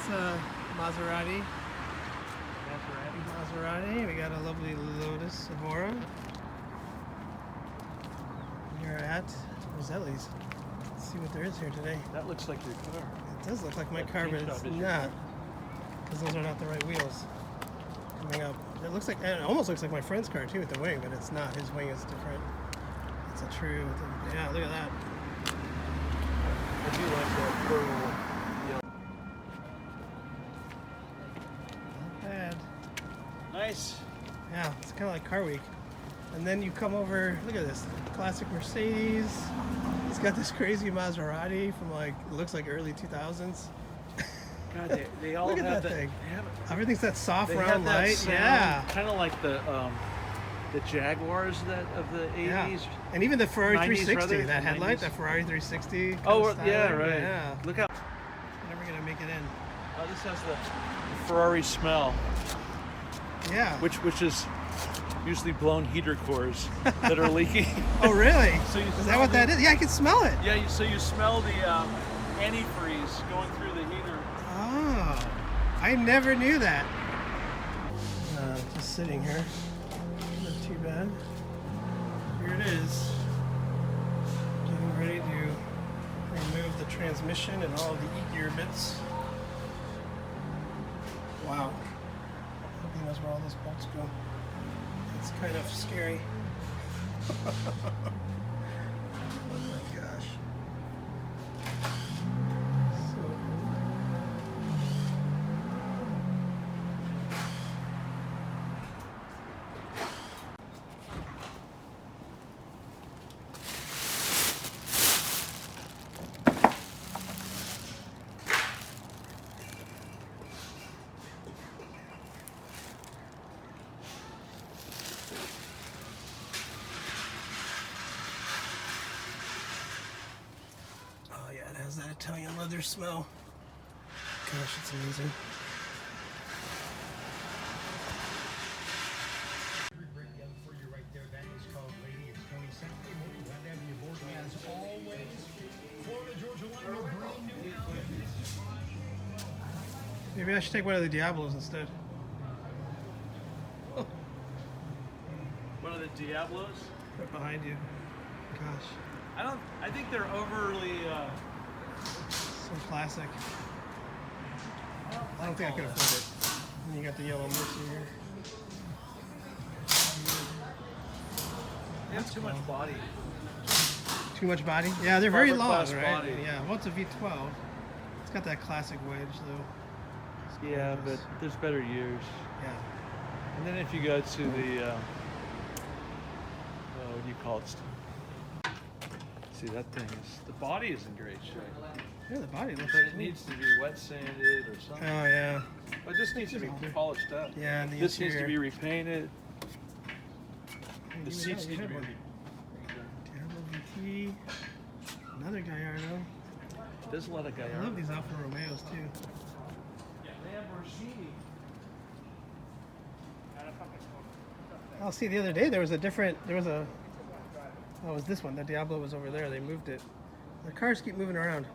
That's a Maserati. Maserati. We got a lovely Lotus Evora. We're at Roselli's. Let's see what there is here today. That looks like your car. It does look like my car, but it's not. Because those are not the right wheels. Coming up. It looks like, it almost looks like my friend's car too with the wing, but it's not. His wing is different. It's a true, yeah, look at that. I do like that purple. Not bad. Nice. Yeah, it's kind of like Car Week. And then you come over, look at this, classic Mercedes. It's got this crazy Maserati from like, it looks like early 2000s. God, they all look at have that thing. Have, everything's that soft round that light. sound, yeah. Kind of like the Jaguars of the 80s. Yeah. And even the Ferrari 360, rather, that headlight, 90s. that Ferrari 360. Oh, yeah, right. Yeah. Look how. Never gonna make it in. Oh, this has the Ferrari smell. Yeah. Which is usually blown heater cores that are leaking. Oh, really? So is that what that is? Yeah, I can smell it. Yeah, so you smell the antifreeze going through the heater. Oh, I never knew that. Just sitting here. Not too bad. Here it is. Getting ready to remove the transmission and all of the e-gear bits. Wow. Nobody knows where all those bolts go. It's kind of scary. Oh my gosh. That Italian leather smell. Gosh, it's amazing. Maybe I should take one of the Diablos instead. One of the Diablos? Right behind you. Gosh. I think they're overly so classic. I don't think I could afford it. And you got the yellow Mercy here. They have too much body. Too much body? Yeah, they're very long, right? Body. Yeah, well, it's a V12. It's got that classic wedge, though. Yeah, but there's better years. Yeah. And then if you go to the, what do you call it? See, that thing is, the body is in great shape. Yeah, the body looks But like it needs to be wet sanded or something. Oh, yeah. But this needs to be polished up. Yeah, and the this interior. needs to be repainted. The Yeah, seats you need to had be one. Diablo VT. Another Gallardo. There's a lot of Gallardo. I love these Alfa Romeos, too. Oh, see, the other day there was a, oh, it was this one. The Diablo was over there. They moved it. The cars keep moving around.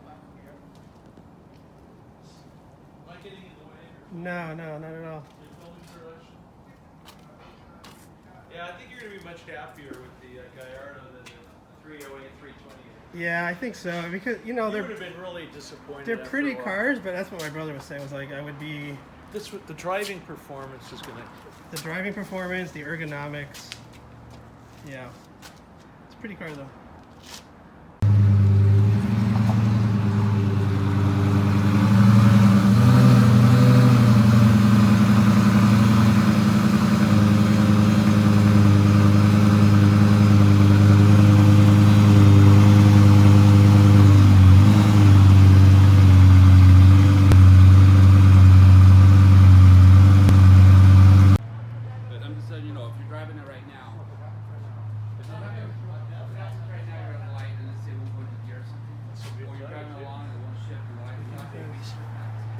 Am I getting in the way? No, not at all. Yeah, I think you're going to be much happier with the Gallardo than the 308, 320. Yeah, I think so. Because, you know, You would have been really disappointed. they're after pretty a while. cars, but that's what my brother was saying. Was like, I would be... The driving performance is going to... The driving performance, the ergonomics. Yeah. It's a pretty car, though.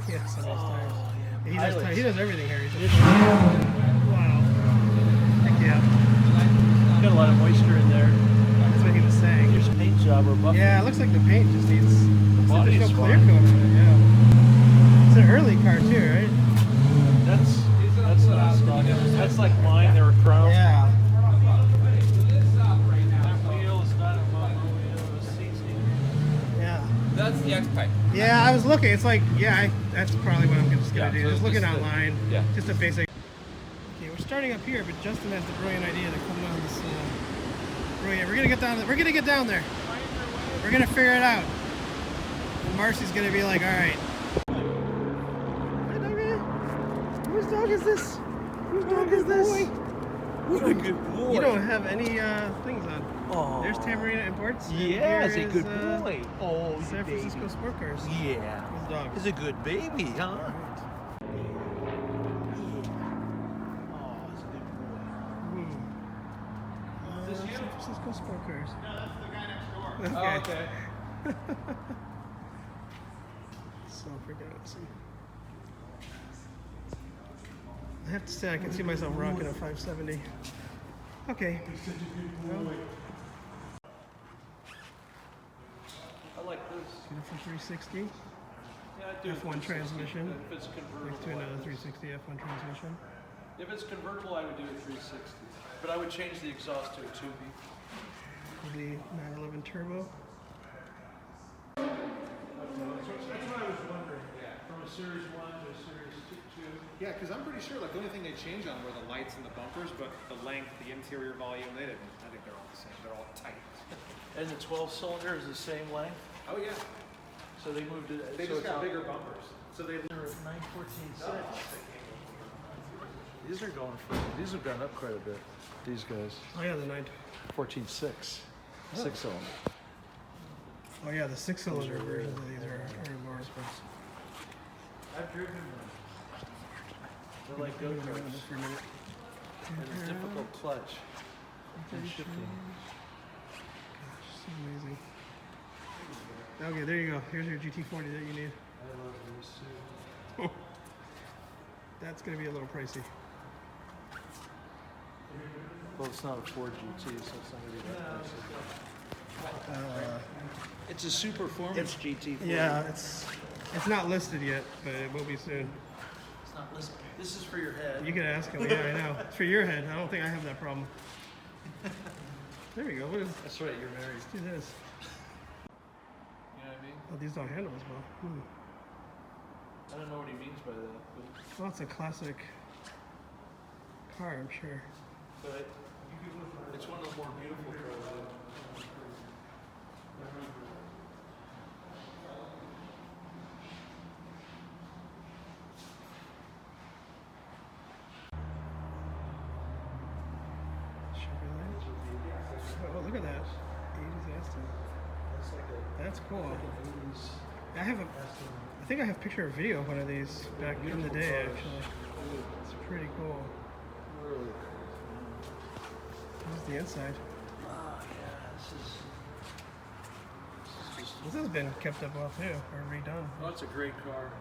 Yeah, so nice tires. Yeah, he does everything here. Wow. Heck yeah. Got a lot of moisture in there. That's what he was saying. Here's a paint job or buffing. Yeah, it looks like the paint just needs... The body there's is no clear fine. coat on it, yeah. It's an early car too, right? That's not stock. That's like mine. They were chrome. Yeah. That wheel is not a mono wheel. It was CC. Yeah. That's the X-Type. Yeah, I was looking. It's like, yeah, that's probably what I'm just gonna do. so Just looking just the- online. yeah. Just a basic. Okay, we're starting up here, but Justin has the brilliant idea to come down this. Brilliant. We're gonna get down. We're gonna get down there. We're gonna figure it out. And Marcy's gonna be like, all right. Hi, doggy. Whose dog is this? Whose dog is this? What a good boy. You don't have any things on. Oh. There's Tamorina Imports. and Yeah, he's a here good is, boy. Oh, he's San a baby. Francisco Sport Cars. Yeah. His dog. He's a good baby, huh? Oh, he's a good boy. Is this you? San Francisco Sport Cars. No, that's the guy next door. Okay. Oh, okay. So freaking awesome. I have to say, I can see myself rocking a 570. Okay. Well, I like this. beautiful 360. Yeah, I do. F1 transmission. If it's convertible. Next to another 360 F1 transmission. If it's convertible, I would do a 360. But I would change the exhaust to a 2B. The 911 turbo. That's what I was wondering. Yeah. From a Series 1 to a Series 2. Yeah, because I'm pretty sure like the only thing they changed on were the lights and the bumpers, but the length, the interior volume, they didn't. I think they're all the same. They're all tight. And the 12-cylinder is the same length. Oh yeah, So they moved it. they so just it's got out- bigger bumpers. So they. They're at 914.6. These are going for. These have gone up quite a bit. These guys. Oh yeah, the 14.6. 6-cylinder. Oh yeah, the 6-cylinder versions of these are more expensive. I've driven them. They're like We're gonna go-karts. run this for a minute. And a difficult clutch. And shifting. Gosh, so amazing. Okay, there you go. Here's your GT40 that you need. I love these too. That's gonna be a little pricey. Well, it's not a Ford GT, so it's not going to be that pricey. It's a super performance GT. Yeah, it's not listed yet, but it will be soon. It's not listed. This is for your head. You can ask him. Yeah, I know. It's for your head. I don't think I have that problem. There we go. What is? That's right, you're married. Let's do this. You know what I mean? Oh, these don't handle as well. I don't know what he means by that, Well, it's a classic car, I'm sure. but it's one of the more beautiful cars. Chevrolet. Oh, look at that. 80s Aston. It's like a That's cool. 80s. I think I have a picture or video of one of these back in the day, actually. It's pretty cool. Really cool. This is the inside. Oh, yeah, This has been kept up well, too, or redone. Oh, it's a great car.